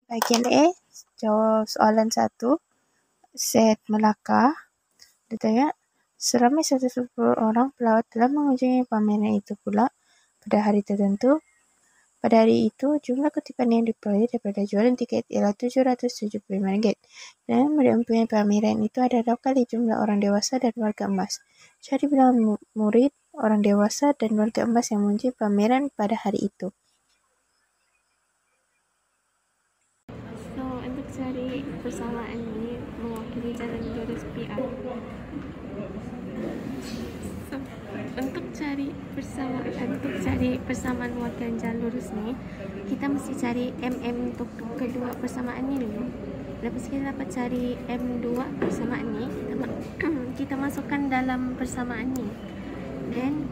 Bahagian A, jawab soalan 1, set Melaka. Dia tanya, seramai 110 orang pelawat telah mengunjungi pameran itu pula pada hari tertentu. Pada hari itu, jumlah kutipan yang diperoleh daripada jualan tiket ialah RM775. Dan mempunyai pameran itu ada 2 kali jumlah orang dewasa dan warga emas. Cari bilangan murid, orang dewasa dan warga emas yang mengunjungi pameran pada hari itu. So, untuk cari persamaan ini mewakili jalan lurus PR. So, untuk cari persamaan mewakili jalan lurus ni, kita mesti cari MM untuk kedua persamaan ni dulu. Lepas kita dapat cari M2 persamaan ni, kita masukkan dalam persamaan ni. Dan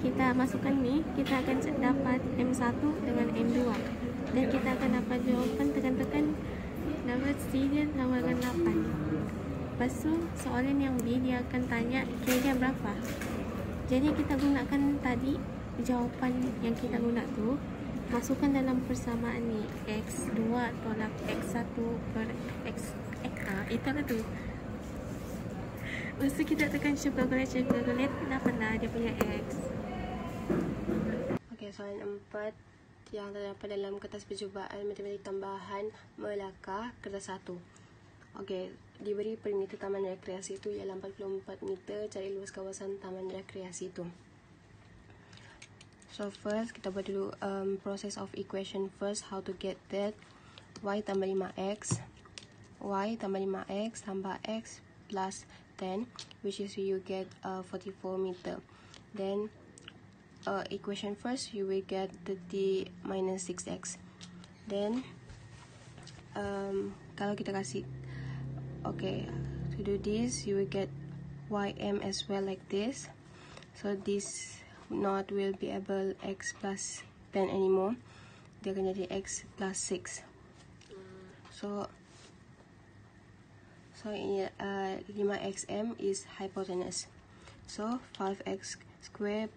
kita masukkan ni, kita akan dapat M1 dengan M2. Dan kita akan dapat jawapan tekan-tekan dapat 3 sama dengan 8. Lepas tu soalan yang B dia akan tanya kira-kira berapa. Jadi kita gunakan tadi jawapan yang kita guna tu, masukkan dalam persamaan ni X2 tolak X1 per X. Itulah tu. Lepas tu kita tekan shift calculate, dapatlah dia punya X. Okey, soalan 4 yang terdapat dalam kertas percubaan matematik tambahan Melaka kertas 1. Okey, diberi perimeter taman rekreasi itu ialah 44 meter. Cari luas kawasan taman rekreasi itu. So first kita buat dulu process of equation first, how to get that. Y tambah 5x, Y tambah 5x tambah x plus 10, which is you get 44 meter. Then equation first, you will get 30 minus 6x. Then kalau kita kasih, okay, to do this you will get ym as well like this. So this not will be able x plus 10 anymore. Dia akan jadi x plus 6. So 5xm is hypotenuse. So 5x square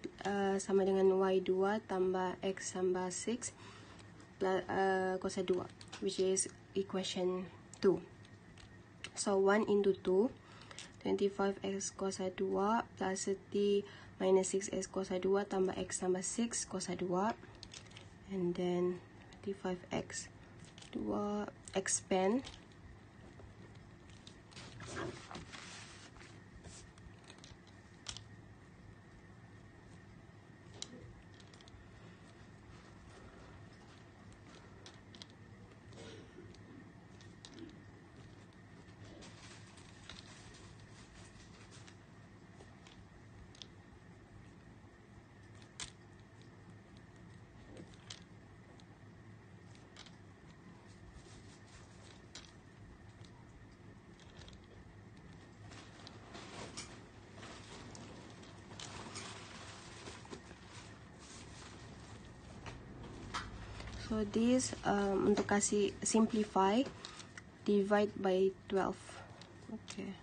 sama dengan y2 tambah x tambah 6 plus cos 2, which is equation 2. So 1 into 2, 25x cos 2 plus 30 minus 6x cos 2 tambah x tambah 6 cos 2, and then 25x 2 expand so this untuk kasih simplify, divide by 12. Okay.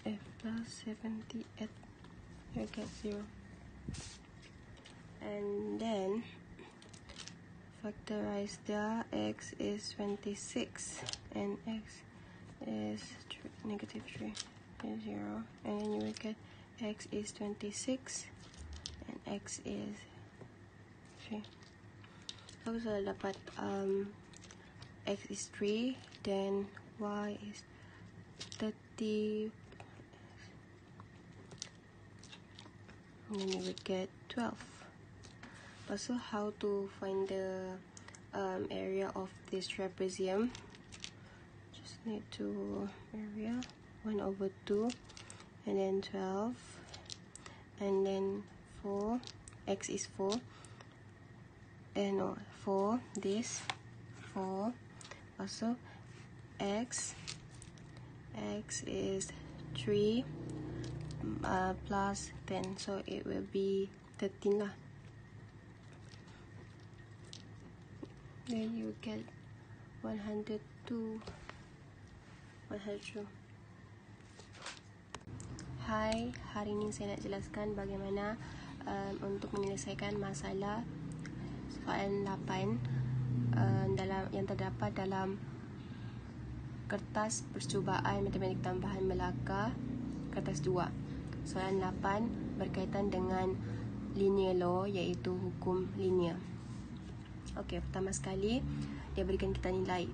F plus 78, you get 0. And then factorize the x is 26 and x is negative 3 is 0, and then you will get x is 26 and x is 3. So dapat x is 3, then y is 30, and then you will get 12. Also, how to find the area of this trapezium? Just need to area 1 over 2, and then 12, and then 4. X is 4, and no 4. This 4. Also, x is 3 plus 10, so it will be 13 lah. Then you get 102. Hai, hari ini saya nak jelaskan bagaimana untuk menyelesaikan masalah soalan 8 yang terdapat dalam kertas percubaan matematik tambahan Melaka kertas 2. Soalan 8 berkaitan dengan linear law, iaitu hukum linear. Okey, pertama sekali dia berikan kita nilai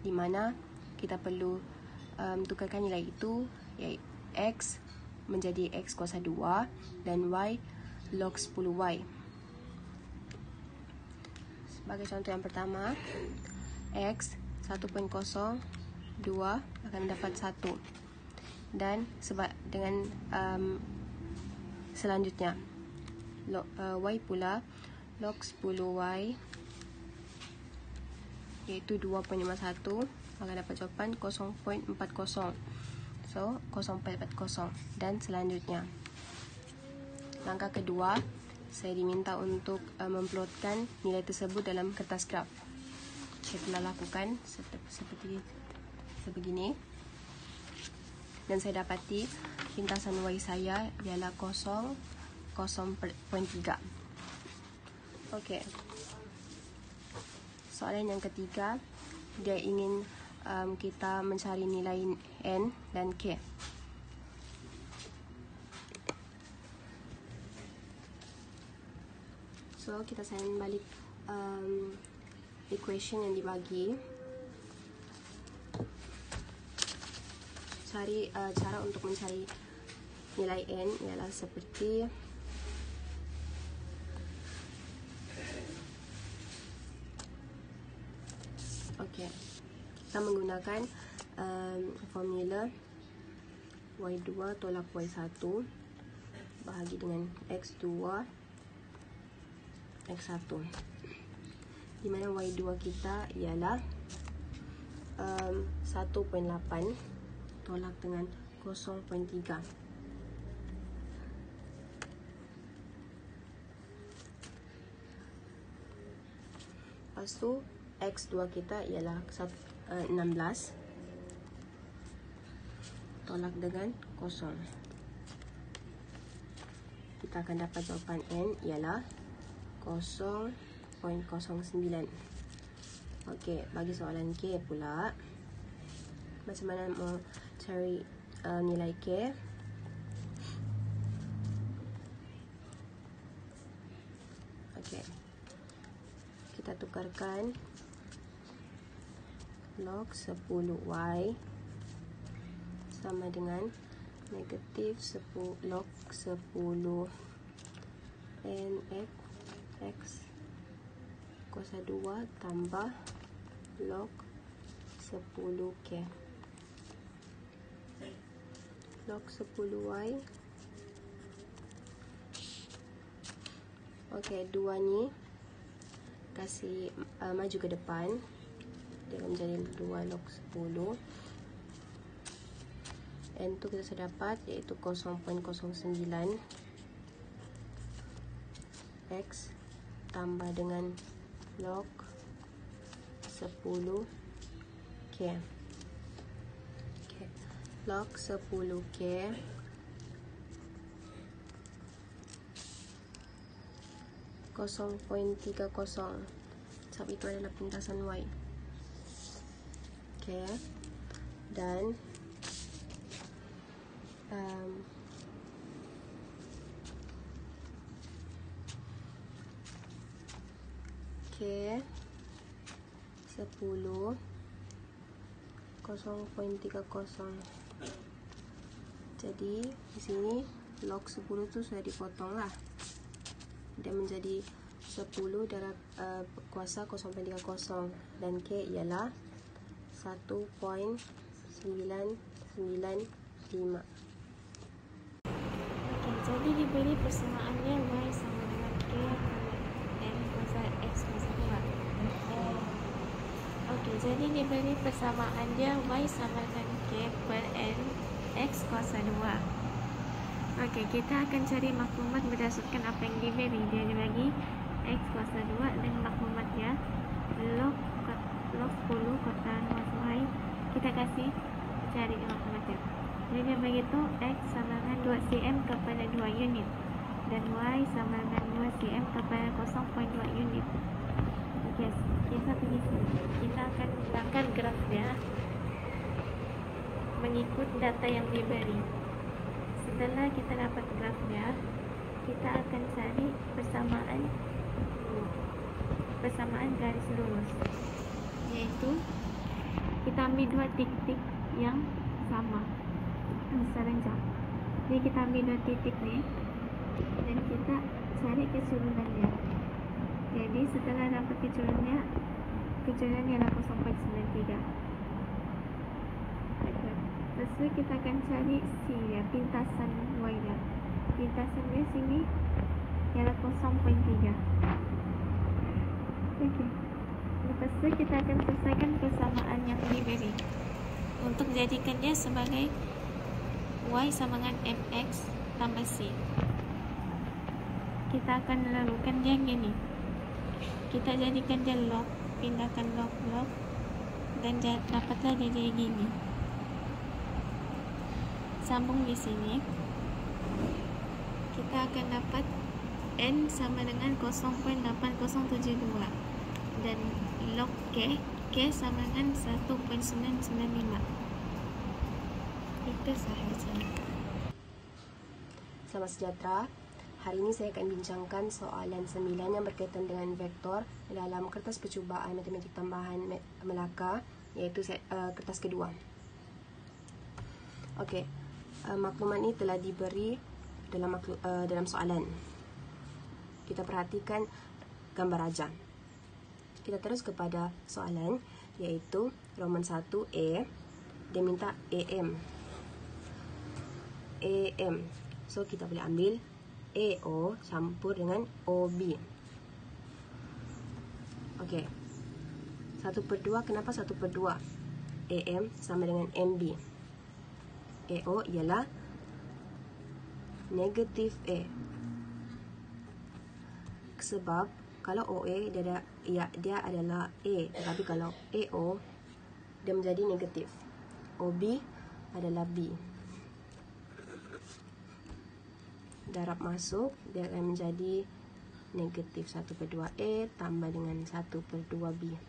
di mana kita perlu tukarkan nilai itu, iaitu x menjadi x kuasa 2 dan y log 10y. Sebagai contoh yang pertama, x 1.02 akan mendapat 1, dan sebab dengan selanjutnya y pula log 10y iaitu 2.51 akan dapat jawapan 0.40. So 0.40. Dan selanjutnya, langkah kedua, saya diminta untuk memplotkan nilai tersebut dalam kertas graf. Saya telah lakukan seperti sebegini, dan saya dapati lintasan y saya ialah 0.3. Okey. Soalan yang ketiga, dia ingin kita mencari nilai n dan k. So kita sayang balik equation yang dibagi. Cara untuk mencari nilai n ialah seperti kita menggunakan formula y2 tolak y1 bahagi dengan x2 x1, di mana y2 kita ialah 1.8 tolak dengan 0.3. Lepas tu x2 kita ialah 16 tolak dengan 0. Kita akan dapat jawapan n ialah 0.09. Okey, bagi soalan k pula, macam mana mau cari nilai k? Okey, kita tukarkan log 10y sama dengan negatif log 10 nx kuasa 2 tambah log 10k. Log 10y. Okey, 2 ni kasih maju ke depan, dia akan menjadi 2 log 10. N tu kita sudah dapat, iaitu 0.09 x tambah dengan log 10k. Log 10k (0.30) sebab itu adalah pintasan y. Okey, dan k 10 0.30. Jadi di sini log 10 tu sudah dipotong lah, dia menjadi 10 darab kuasa 0.30, dan k ialah 1.995. Jadi diberi persamaannya y sama dengan k n kuasa x kuasa 2. Okey, jadi diberi persamaan dia y sama dengan k per n x kuasa 2. Okey, kita akan cari maklumat berdasarkan apa yang diberi. Dia dibagi x kuasa 2 dan maklumatnya log 10 kota luas y. Kita kasih cari maklumatnya. Jadi dia begitu x sama dengan 2 cm kepada 2 unit dan y sama dengan 2 cm kepada 0.2 unit. Okey, kita pergi sini. Kita akan menggunakan graf dia mengikut data yang diberi. Setelah kita dapat graf dia, kita akan cari persamaan garis lurus, yaitu kita ambil dua titik yang sama serentak. Jadi kita ambil dua titik ni dan kita cari kecurangannya. Jadi setelah dapat kecurangannya ialah 0.93. Lepas tu kita akan cari C dia, pintasan Y dia. Pintasan dia sini ialah 0.3. Okey. Lepas tu kita akan selesaikan persamaan yang diberi untuk jadikan dia sebagai Y sama dengan MX tambah C. Kita akan lakukan dia gini. Kita jadikan dia log, pindahkan log dan dapatlah dia jadi gini. Sambung di sini. Kita akan dapat N sama dengan 0.8072 dan log K sama dengan 1.995. Itu sahaja. Selamat sejahtera. Hari ini saya akan bincangkan soalan 9 yang berkaitan dengan vektor dalam kertas percubaan matematik tambahan Melaka, iaitu kertas kedua. Okey, maklumat ini telah diberi dalam soalan. Kita perhatikan gambar rajah. Kita terus kepada soalan, iaitu Roman 1A. Dia minta AM. So kita boleh ambil AO campur dengan OB. Okey. 1/2, kenapa 1/2? AM sama dengan MB. AO ialah negatif A. Sebab kalau OA dia adalah A, tetapi kalau AO dia menjadi negatif. OB adalah B. Darab masuk, dia akan menjadi negatif 1/2A tambah dengan 1/2B.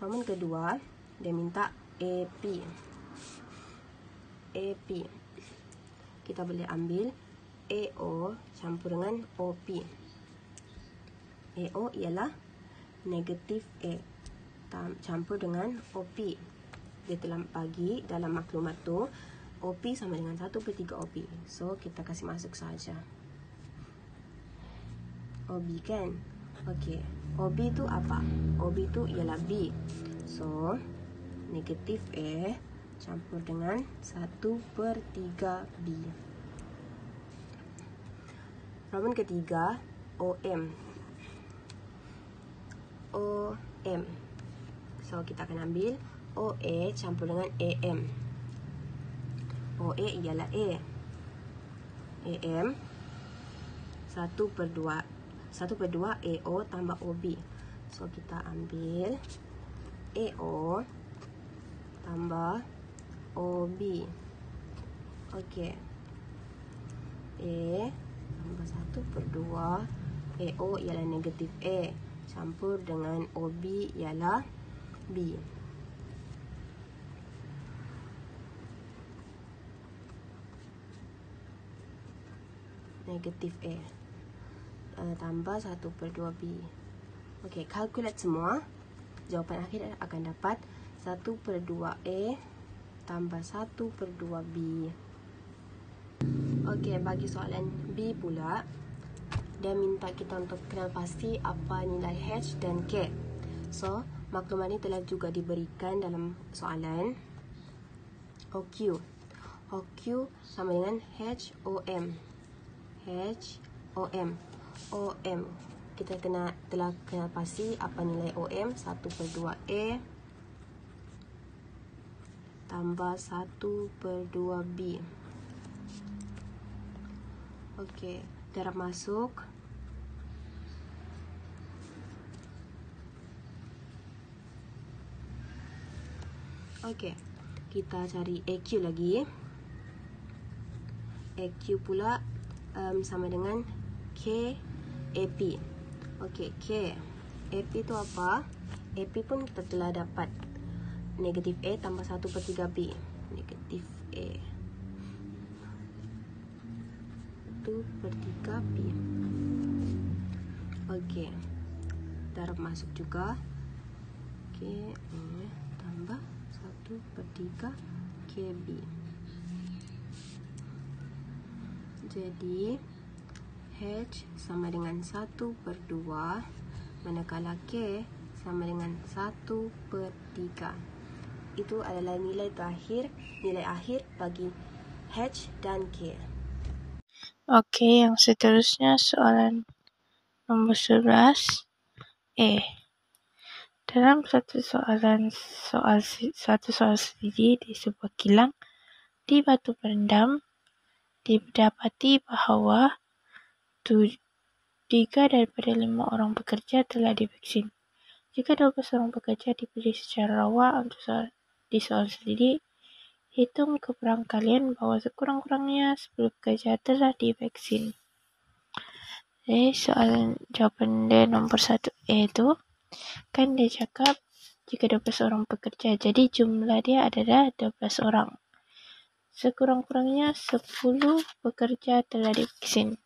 Roman kedua, dia minta AP. Kita boleh ambil AO campur dengan OP. AO ialah negatif A campur dengan OP. Dia telah bagi dalam maklumat tu OP sama dengan 1/3 OP. So, kita kasih masuk saja. OB kan? Okey. OB tu apa? OB tu ialah B. So, negatif A campur dengan 1/3 B. Roman ketiga, OM. So, kita akan ambil OA campur dengan AM. OA ialah A. AM 1/2 AO tambah OB. So, kita ambil AO tambah OB. Okey. A tambah 1/2 AO ialah negatif A campur dengan OB ialah B. Negatif A tambah 1/2B. Okey, kalkulat semua. Jawapan akhir akan dapat 1/2A tambah 1/2B. Okey, bagi soalan B pula, dia minta kita untuk kenal pasti apa nilai H dan K. So, maklumat ini telah juga diberikan dalam soalan. OQ sama dengan HOM. OM. kita telah kenal pasti apa nilai OM. 1/2A tambah 1/2B. Okey, darab masuk. Okey, kita cari AQ lagi. AQ pula sama dengan K AP. Okey, K AP tu apa? AP pun kita telah dapat negatif A tambah 1/3B. Negatif A 1/3B. Okey, darab masuk juga. Okey, tambah 1/3 KB. Jadi H sama dengan 1/2, manakala K sama dengan 1/3. Itu adalah nilai akhir bagi H dan K. Okey, yang seterusnya soalan nombor 11 A. Dalam satu soal studi di sebuah kilang di Batu Berendam, didapati bahawa 3 daripada 5 orang pekerja telah divaksin. Jika 12 orang pekerja dipilih secara rawa untuk di soal studi, hitung keberangkalian bahawa sekurang-kurangnya 10 pekerja telah divaksin. Jadi jawapan dia nombor 1A tu, kan dia cakap jika 12 orang pekerja, jadi jumlah dia adalah 12 orang. Sekurang-kurangnya 10 pekerja telah divaksin.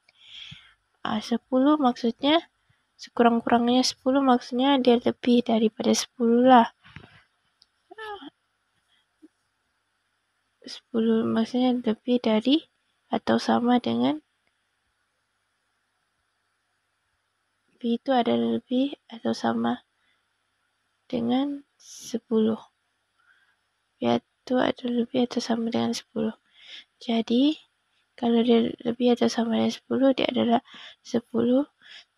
10 maksudnya, sekurang-kurangnya 10 maksudnya dia lebih daripada 10 lah. 10 maksudnya lebih dari atau sama dengan B itu adalah lebih atau sama dengan 10. B itu adalah lebih atau sama dengan 10. Jadi, kalau dia lebih atau sama dengan 10, dia adalah 10,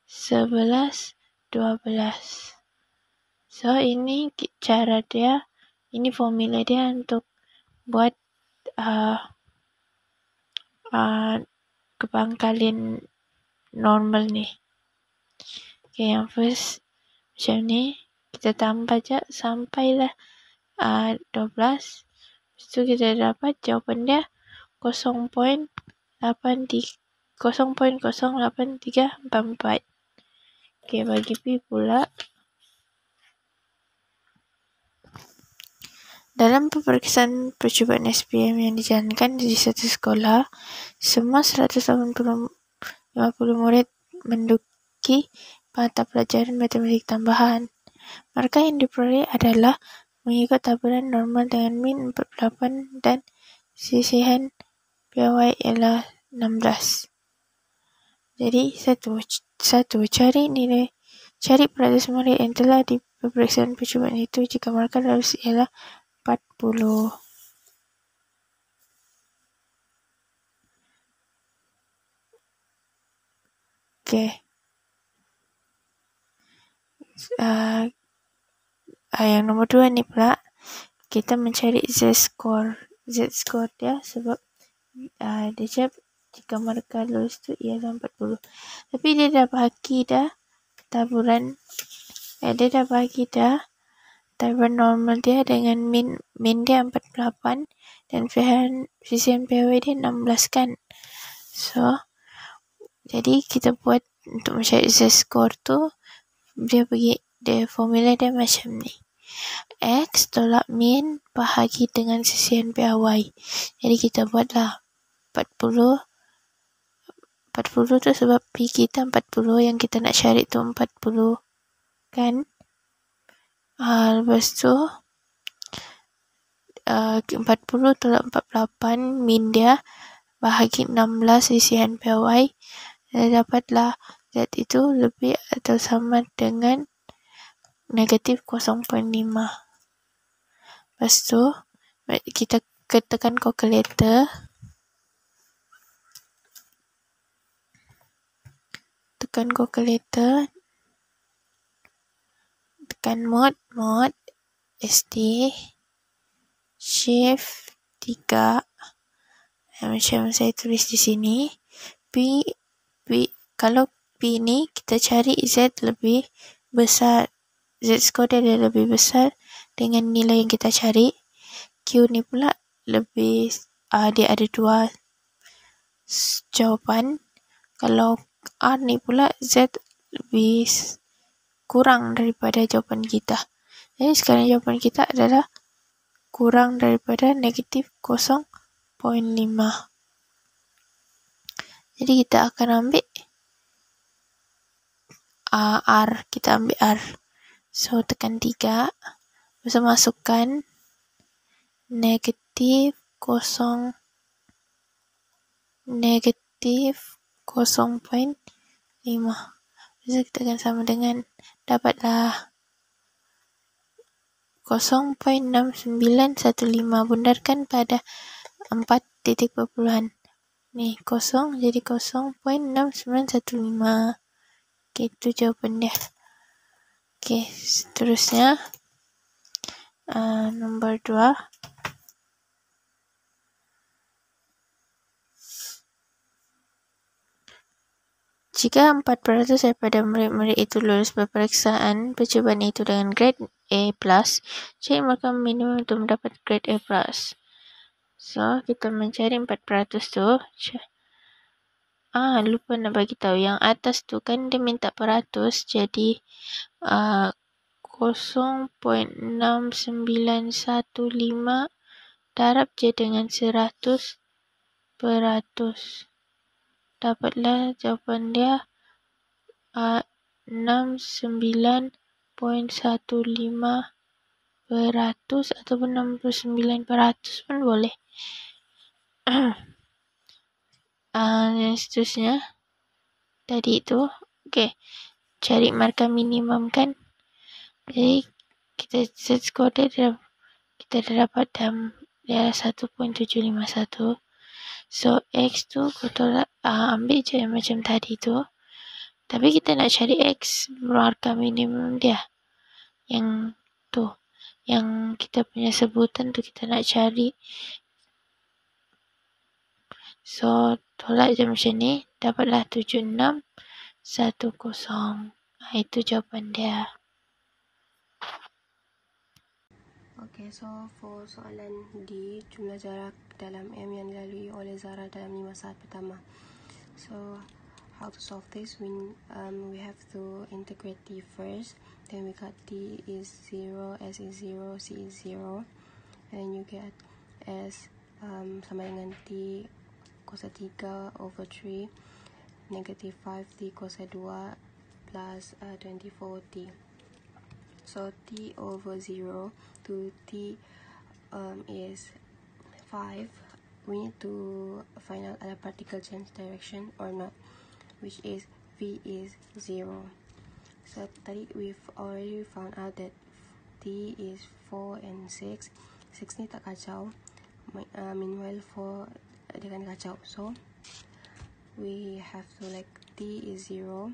11, 12. So, ini cara dia, ini formula dia untuk buat keberangkalian normal ni. Okay, yang first macam ni, kita tambah je sampailah 12. Lepas tu kita dapat jawapan dia 0.0344. Okay, bagi B pula. Dalam peperiksaan percubaan SPM yang dijalankan di satu sekolah, semua 150 murid menduduki mata pelajaran matematik tambahan. Markah yang diperoleh adalah mengikut taburan normal dengan min 48 dan sisihan PY ialah 16. Jadi, satu cari peratus murid yang telah di peperiksaan percubaan itu jika markah lulus ialah 40. Okay. Yang nombor 2 ni pula, kita mencari Z-score dia sebab dia cakap jika markah lulus tu ialah 40. Tapi dia dah bagi dah taburan normal dia dengan min dia 48 dan sisihan PY dia 16 kan. So, jadi kita buat untuk mencari Z-score tu, dia formula dia macam ni. X tolak min bahagi dengan sisihan PY. Jadi kita buatlah 40 tu sebab P kita 40, yang kita nak cari tu 40 kan. Lepas tu 40 tolak 48 min dia bahagi 16 sisihan PY, dapatlah Z itu lebih atau sama dengan negatif 0.5. Lepas tu kita tekan kalkulator. tekan mode SD shift 3 macam saya tulis di sini. P kalau P ni kita cari Z lebih besar, Z score dia lebih besar dengan nilai yang kita cari. Q ni pula lebih dia ada dua jawapan. Kalau R ni pula Z lebih kurang daripada jawapan kita. Jadi sekarang jawapan kita adalah kurang daripada negatif 0.5. Jadi kita akan ambil R. Kita ambil R. So tekan 3. Lepas masukkan negatif 0.5. Jadi kita akan sama dengan dapatlah 0.6915. Bundarkan pada 4 titik perpuluhan. Ni 0 jadi 0.6915. Okay, itu jawapan dia. Okay, seterusnya nombor 2. Jika 4% daripada murid-murid itu lulus peperiksaan percubaan itu dengan grade A+, cari markah minimum untuk mendapat grade A+. So, kita mencari 4% tu. Lupa nak bagi tahu yang atas tu kan dia minta peratus, jadi 0.6915 darab je dengan 100%. Dapatlah jawapan dia 69.15% ataupun 69% pun boleh. Yang seterusnya tadi itu, okay, cari markah minimum kan. Jadi kita set skor dia kita dah dapat dia 1.751. So X tu kita ambil je macam tadi tu. Tapi kita nak cari X markah minimum dia. Yang tu, yang kita punya sebutan tu kita nak cari. So tolak je macam ni, dapatlah 7610. Itu jawapan dia. Okay, so for soalan D, jumlah jarak dalam M yang dilalui oleh Zara dalam 5 saat pertama. So how to solve this? We have to integrate D first. Then we got D is 0, S is 0, C is 0. And you get S sama dengan T kuasa 3 over 3 negative 5T kuasa 2 plus 24T. So T over 0 to T is 5. We need to find out other particle change direction or not, which is V is 0. So tadi we've already found out that T is 4 and 6. 6 ni tak kacau. Meanwhile 4 dia kan kacau. So we have to like T is 0.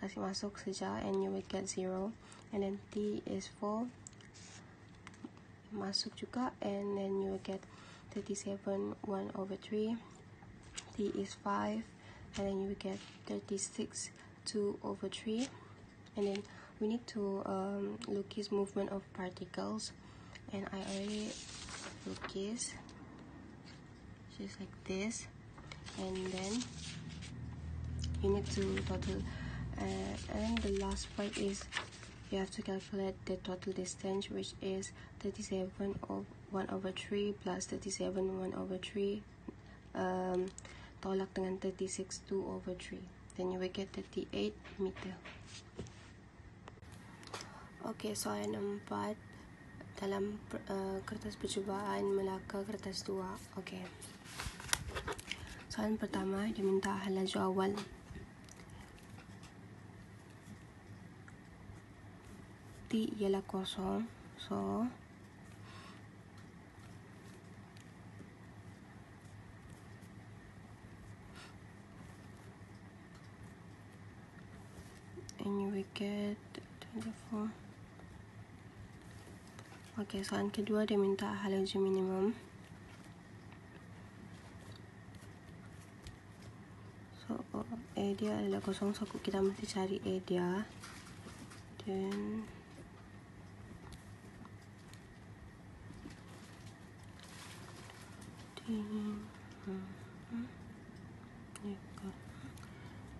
Kasih masuk saja and you will get 0. And then T is 4. Masuk juga and then you will get 37 1 over 3. T is 5 and then you will get 36 2 over 3. And then we need to lukis movement of particles, and I already lukis just like this. And then you need to total and the last part is you have to calculate the total distance, which is 37 of 1 over 3 plus 37 1 over 3 tolak dengan 36 2 over 3. Then you will get 38 meter. Okay, soalan 4 dalam kertas percubaan Melaka kertas 2. Okay. Soalan pertama dia minta hal laju awal. T ialah kosong. So and you will get 24. Okay, soalan kedua dia minta halogen minimum. So A dia adalah 0, so kita mesti cari A dia. Then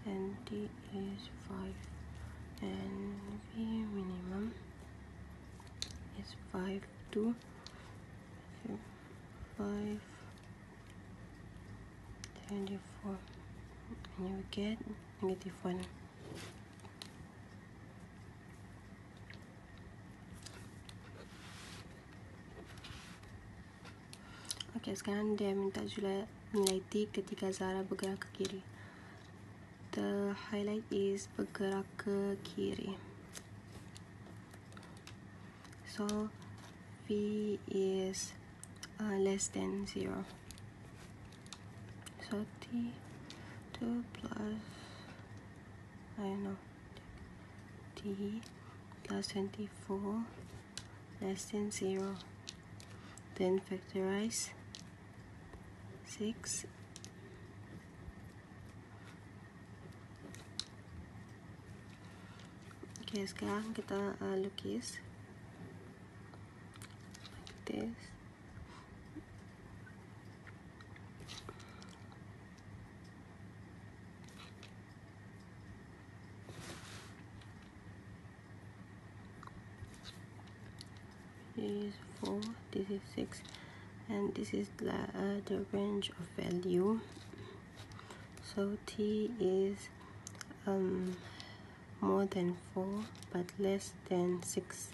and D is 5 and V minimum is 5 to 5 24, and you get -1. Okay, sekarang dia minta juga nilai T ketika Zara bergerak ke kiri. The highlight is bergerak ke kiri. So V is less than 0. So T2 plus, T plus 24 less than 0. Then factorize 6. Okay, sekarang kita lukis like this. This is 4, this is 6, and this is the range of value. So T is more than 4 but less than 6.